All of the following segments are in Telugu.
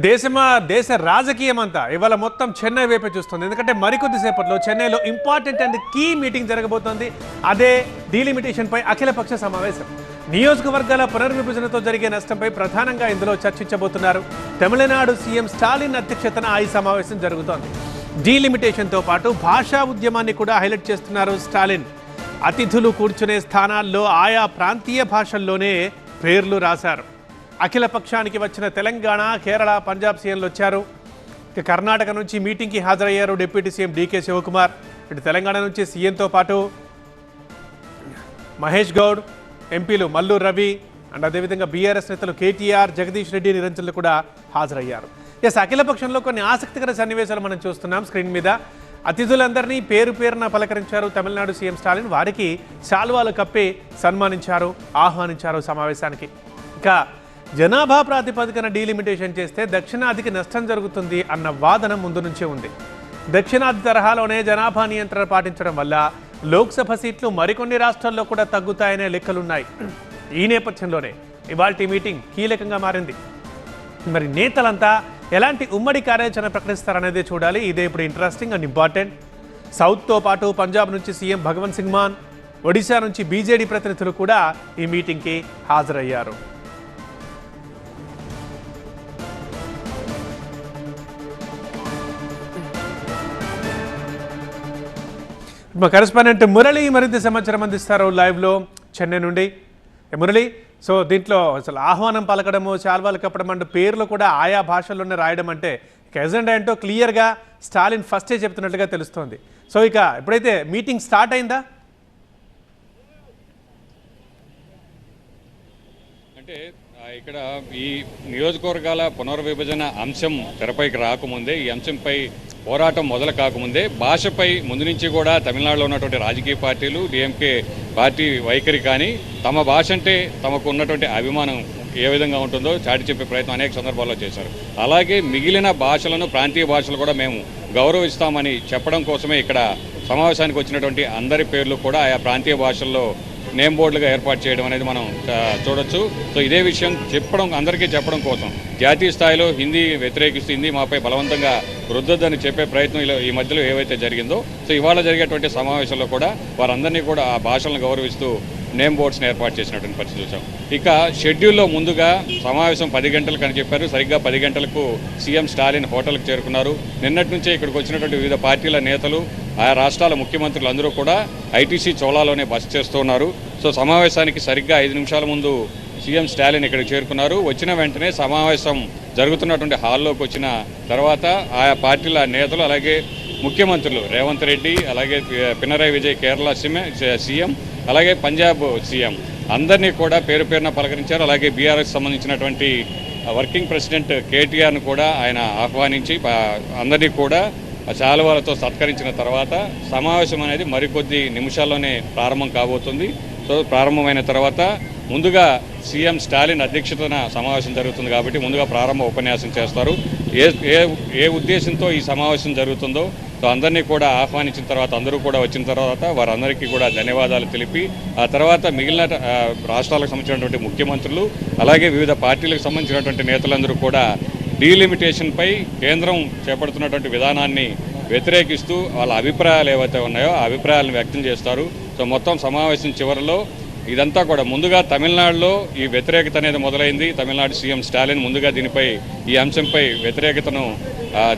దేశ రాజకీయం అంతా ఇవాళ మొత్తం చెన్నై వైపే చూస్తుంది. ఎందుకంటే మరికొద్ది సేపట్లో చెన్నైలో ఇంపార్టెంట్ అండ్ కీ మీటింగ్ జరగబోతోంది. అదే డీలిమిటేషన్ పై అఖిలపక్ష సమావేశం. నియోజకవర్గాల పునర్విభజనతో జరిగే నష్టంపై ప్రధానంగా ఇందులో చర్చించబోతున్నారు. తమిళనాడు సీఎం స్టాలిన్ అధ్యక్షతన ఈ సమావేశం జరుగుతోంది. డీలిమిటేషన్తో పాటు భాషా ఉద్యమాన్ని కూడా హైలైట్ చేస్తున్నారు స్టాలిన్. అతిథులు కూర్చునే స్థానాల్లో ఆయా ప్రాంతీయ భాషల్లోనే పేర్లు రాశారు. అఖిల పక్షానికి వచ్చిన తెలంగాణ, కేరళ, పంజాబ్ సీఎంలు వచ్చారు. ఇక కర్ణాటక నుంచి మీటింగ్కి హాజరయ్యారు డిప్యూటీ సీఎం డీకే శివకుమార్. ఇటు తెలంగాణ నుంచి సీఎంతో పాటు మహేష్ గౌడ్, ఎంపీలు మల్లు రవి అండ్ అదేవిధంగా బీఆర్ఎస్ నేతలు కేటీఆర్, జగదీష్ రెడ్డి, నిరంజన్లు కూడా హాజరయ్యారు. అఖిల పక్షంలో కొన్ని ఆసక్తికర సన్నివేశాలు మనం చూస్తున్నాం స్క్రీన్ మీద. అతిథులందరినీ పేరు పేరున పలకరించారు తమిళనాడు సీఎం స్టాలిన్. వారికి శాల్వాలు కప్పి సన్మానించారు, ఆహ్వానించారు సమావేశానికి. ఇక జనాభా ప్రాతిపదికన డీలిమిటేషన్ చేస్తే దక్షిణాదికి నష్టం జరుగుతుంది అన్న వాదన ముందు నుంచే ఉంది. దక్షిణాది తరహాలోనే జనాభా నియంత్రణ పాటించడం వల్ల లోక్సభ సీట్లు మరికొన్ని రాష్ట్రాల్లో కూడా తగ్గుతాయనే లెక్కలున్నాయి. ఈ నేపథ్యంలోనే ఇవాల్టి మీటింగ్ కీలకంగా మారింది. మరి నేతలంతా ఎలాంటి ఉమ్మడి కార్యాచరణ ప్రకటిస్తారనేదే చూడాలి. ఇదే ఇప్పుడు ఇంట్రెస్టింగ్ అండ్ ఇంపార్టెంట్. సౌత్తో పాటు పంజాబ్ నుంచి సీఎం భగవంత్ సింగ్ మాన్, ఒడిశా నుంచి బీజేడీ ప్రతినిధులు కూడా ఈ మీటింగ్కి హాజరయ్యారు. మా కరెస్పాండెంట్ మురళి మరింత సమాచారం అందిస్తారు లైవ్లో చెన్నై నుండి. మురళి, సో దీంట్లో అసలు ఆహ్వానం పలకడము, శాల్వాలు కప్పడం అంటూ పేర్లు కూడా ఆయా భాషల్లోనే రాయడం అంటే ఇక ఎజెండా ఏంటో క్లియర్గా స్టాలిన్ ఫస్టే చెప్తున్నట్లుగా తెలుస్తోంది. సో ఇక ఎప్పుడైతే మీటింగ్ స్టార్ట్ అయిందా? అంటే ఇక్కడ ఈ నియోజకవర్గాల పునర్విభజన అంశం తెరపైకి రాకముందే, ఈ అంశంపై పోరాటం మొదలు కాకముందే భాషపై ముందు నుంచి కూడా తమిళనాడులో ఉన్నటువంటి రాజకీయ పార్టీలు, డిఎంకే పార్టీ వైఖరి కానీ తమ భాష అంటే తమకు ఉన్నటువంటి అభిమానం ఏ విధంగా ఉంటుందో చాటి చెప్పే ప్రయత్నం అనేక సందర్భాల్లో చేశారు. అలాగే మిగిలిన భాషలను, ప్రాంతీయ భాషలు కూడా మేము గౌరవిస్తామని చెప్పడం కోసమే ఇక్కడ సమావేశానికి వచ్చినటువంటి అందరి పేర్లు కూడా ఆయా ప్రాంతీయ భాషల్లో నేమ్ బోర్డులుగా ఏర్పాటు చేయడం అనేది మనం చూడొచ్చు. సో ఇదే విషయం అందరికీ చెప్పడం కోసం జాతీయ స్థాయిలో హిందీ వ్యతిరేకిస్తూ హిందీ మాపై బలవంతంగా రుద్దొద్దని చెప్పే ప్రయత్నం ఈ మధ్యలో ఏవైతే జరిగిందో, సో ఇవాళ జరిగేటువంటి సమావేశంలో కూడా వారందరినీ కూడా ఆ భాషలను గౌరవిస్తూ నేమ్ బోర్డ్స్ని ఏర్పాటు చేసినటువంటి పరిస్థితి చూసాం. ఇక షెడ్యూల్లో ముందుగా సమావేశం 10 గంటలకు అని చెప్పారు. సరిగ్గా 10 గంటలకు సీఎం స్టాలిన్ హోటల్కి చేరుకున్నారు. నిన్నటి నుంచే ఇక్కడికి వచ్చినటువంటి వివిధ పార్టీల నేతలు, ఆయా రాష్ట్రాల ముఖ్యమంత్రులు అందరూ కూడా ఐటీసీ చోళాలోనే బస చేస్తున్నారు. సో సమావేశానికి సరిగ్గా 5 నిమిషాల ముందు సీఎం స్టాలిన్ ఇక్కడికి చేరుకున్నారు. వచ్చిన వెంటనే సమావేశం జరుగుతున్నటువంటి హాల్లోకి వచ్చిన తర్వాత ఆయా పార్టీల నేతలు, అలాగే ముఖ్యమంత్రులు రేవంత్ రెడ్డి, అలాగే పినరయి విజయ్ కేరళ సీఎం, అలాగే పంజాబ్ సీఎం అందరినీ కూడా పేరు పేరున పలకరించారు. అలాగే బీఆర్ఎస్ సంబంధించినటువంటి వర్కింగ్ ప్రెసిడెంట్ కేటీఆర్ను కూడా ఆయన ఆహ్వానించి అందరినీ కూడా శాలువాలతో సత్కరించిన తర్వాత సమావేశం అనేది మరికొద్ది నిమిషాల్లోనే ప్రారంభం కాబోతుంది. సో ప్రారంభమైన తర్వాత ముందుగా సీఎం స్టాలిన్ అధ్యక్షతన సమావేశం జరుగుతుంది కాబట్టి ముందుగా ప్రారంభ ఉపన్యాసం చేస్తారు. ఏ ఉద్దేశంతో ఈ సమావేశం జరుగుతుందో సో అందరినీ కూడా ఆహ్వానించిన తర్వాత, అందరూ కూడా వచ్చిన తర్వాత వారందరికీ కూడా ధన్యవాదాలు తెలిపి ఆ తర్వాత మిగిలిన రాష్ట్రాలకు సంబంధించినటువంటి ముఖ్యమంత్రులు, అలాగే వివిధ పార్టీలకు సంబంధించినటువంటి నేతలందరూ కూడా డీలిమిటేషన్పై కేంద్రం చేపడుతున్నటువంటి విధానాన్ని వ్యతిరేకిస్తూ వాళ్ళ అభిప్రాయాలు ఏవైతే ఉన్నాయో ఆ అభిప్రాయాలను వ్యక్తం చేస్తారు. సో మొత్తం సమావేశం చివరిలో ఇదంతా కూడా ముందుగా తమిళనాడులో ఈ వ్యతిరేకత అనేది మొదలైంది. తమిళనాడు సీఎం స్టాలిన్ ముందుగా దీనిపై, ఈ అంశంపై వ్యతిరేకతను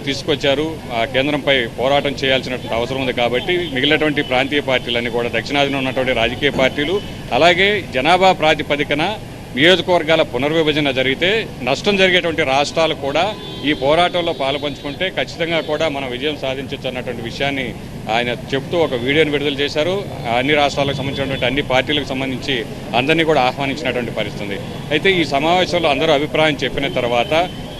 తీసుకొచ్చారు. కేంద్రంపై పోరాటం చేయాల్సినటువంటి అవసరం ఉంది కాబట్టి మిగిలినటువంటి ప్రాంతీయ పార్టీలన్నీ కూడా దక్షిణాదిలో ఉన్నటువంటి రాజకీయ పార్టీలు, అలాగే జనాభా ప్రాతిపదికన నియోజకవర్గాల పునర్విభజన జరిగితే నష్టం జరిగేటువంటి రాష్ట్రాలు కూడా ఈ పోరాటంలో పాలుపంచుకుంటే ఖచ్చితంగా కూడా మనం విజయం సాధించవచ్చు అన్నటువంటి విషయాన్ని ఆయన చెప్తూ ఒక వీడియోని విడుదల చేశారు. అన్ని రాష్ట్రాలకు సంబంధించినటువంటి అన్ని పార్టీలకు సంబంధించి అందరినీ కూడా ఆహ్వానించినటువంటి పరిస్థితి. అయితే ఈ సమావేశంలో అందరూ అభిప్రాయం చెప్పిన తర్వాత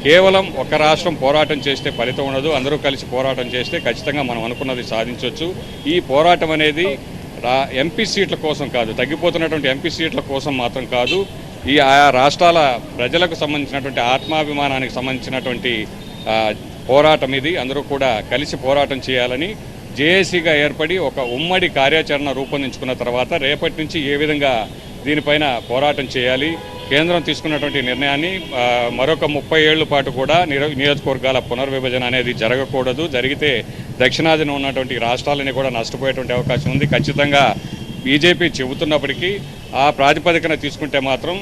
కేవలం ఒక రాష్ట్రం పోరాటం చేస్తే ఫలితం ఉండదు, అందరూ కలిసి పోరాటం చేస్తే ఖచ్చితంగా మనం అనుకున్నది సాధించవచ్చు. ఈ పోరాటం అనేది ఎంపీ సీట్ల కోసం కాదు, తగ్గిపోతున్నటువంటి ఎంపీ సీట్ల కోసం మాత్రం కాదు, ఈ ఆయా రాష్ట్రాల ప్రజలకు సంబంధించినటువంటి ఆత్మాభిమానానికి సంబంధించినటువంటి పోరాటం ఇది. అందరూ కూడా కలిసి పోరాటం చేయాలని జేఏసీగా ఏర్పడి ఒక ఉమ్మడి కార్యాచరణ రూపొందించుకున్న తర్వాత రేపటి నుంచి ఏ విధంగా దీనిపైన పోరాటం చేయాలి. కేంద్రం తీసుకున్నటువంటి నిర్ణయాన్ని మరొక 30 ఏళ్ల పాటు కూడా నియోజకవర్గాల పునర్విభజన అనేది జరగకూడదు. జరిగితే దక్షిణాదిన ఉన్నటువంటి రాష్ట్రాలని కూడా నష్టపోయేటువంటి అవకాశం ఉంది. ఖచ్చితంగా బీజేపీ చెబుతున్నప్పటికీ ఆ ప్రాతిపదికన తీసుకుంటే మాత్రం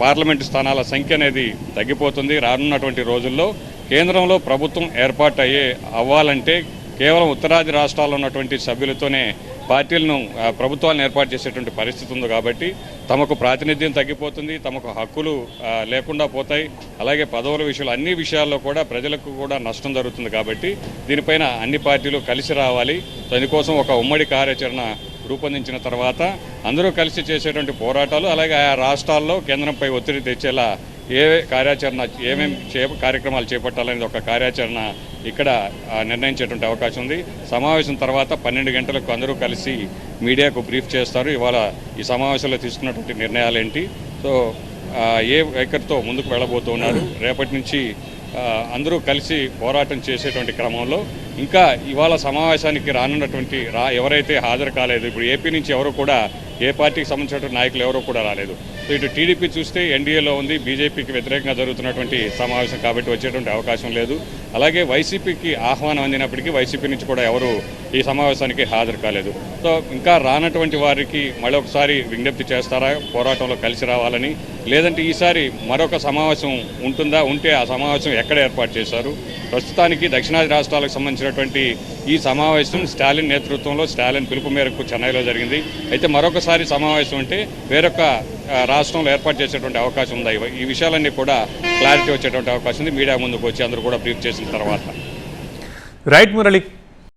పార్లమెంటు స్థానాల సంఖ్య అనేది తగ్గిపోతుంది. రానున్నటువంటి రోజుల్లో కేంద్రంలో ప్రభుత్వం ఏర్పాటు అవ్వాలంటే కేవలం ఉత్తరాది రాష్ట్రాల్లో ఉన్నటువంటి సభ్యులతోనే పార్టీలను ప్రభుత్వాలను ఏర్పాటు చేసేటువంటి పరిస్థితి ఉంది. కాబట్టి తమకు ప్రాతినిధ్యం తగ్గిపోతుంది, తమకు హక్కులు లేకుండా పోతాయి. అలాగే పదవుల విషయాలు అన్ని విషయాల్లో కూడా ప్రజలకు కూడా నష్టం జరుగుతుంది. కాబట్టి దీనిపైన అన్ని పార్టీలు కలిసి రావాలి. దానికోసం ఒక ఉమ్మడి కార్యాచరణ రూపొందించిన తర్వాత అందరూ కలిసి చేసేటువంటి పోరాటాలు, అలాగే ఆయా రాష్ట్రాల్లో కేంద్రంపై ఒత్తిడి తెచ్చేలా ఏమేమి కార్యక్రమాలు చేపట్టాలనేది ఒక కార్యాచరణ ఇక్కడ నిర్ణయించేటువంటి అవకాశం ఉంది. సమావేశం తర్వాత 12 గంటలకు అందరూ కలిసి మీడియాకు బ్రీఫ్ చేస్తారు. ఇవాళ ఈ సమావేశంలో తీసుకున్నటువంటి నిర్ణయాలు ఏంటి, సో ఏ వైఖరితో ముందుకు వెళ్ళబోతున్నారు, రేపటి నుంచి అందరూ కలిసి పోరాటం చేసేటువంటి క్రమంలో ఇంకా ఇవాళ సమావేశానికి రానున్నటువంటి ఎవరైతే హాజరు కాలేదు, ఇప్పుడు ఏపీ నుంచి ఎవరు కూడా ఏ పార్టీకి సంబంధించినటువంటి నాయకులు ఎవరూ కూడా రాలేదు. సో ఇటు టీడీపీ చూస్తే ఎన్డీఏలో ఉంది, బీజేపీకి వ్యతిరేకంగా జరుగుతున్నటువంటి సమావేశం కాబట్టి వచ్చేటువంటి అవకాశం లేదు. అలాగే వైసీపీకి ఆహ్వానం అందినప్పటికీ వైసీపీ నుంచి కూడా ఎవరు ఈ సమావేశానికి హాజరు కాలేదు. సో ఇంకా రానటువంటి వారికి మరొకసారి విజ్ఞప్తి చేస్తారా పోరాటంలో కలిసి రావాలని, లేదంటే ఈసారి మరొక సమావేశం ఉంటుందా, ఉంటే ఆ సమావేశం ఎక్కడ ఏర్పాటు చేశారు? ప్రస్తుతానికి దక్షిణాది రాష్ట్రాలకు సంబంధించినటువంటి ఈ సమావేశం స్టాలిన్ నేతృత్వంలో స్టాలిన్ పిలుపు మేరకు చెన్నైలో జరిగింది. అయితే మరొకసారి సమావేశం ఉంటే వేరొక రాష్ట్రంలో ఏర్పాటు చేసేటువంటి అవకాశం ఉందా? ఈ విషయాలన్నీ కూడా క్లారిటీ వచ్చేటువంటి అవకాశం ఉంది మీడియా ముందుకు వచ్చి అందరూ కూడా బ్రీఫ్ చేసిన తర్వాత. రైట్ మురళి.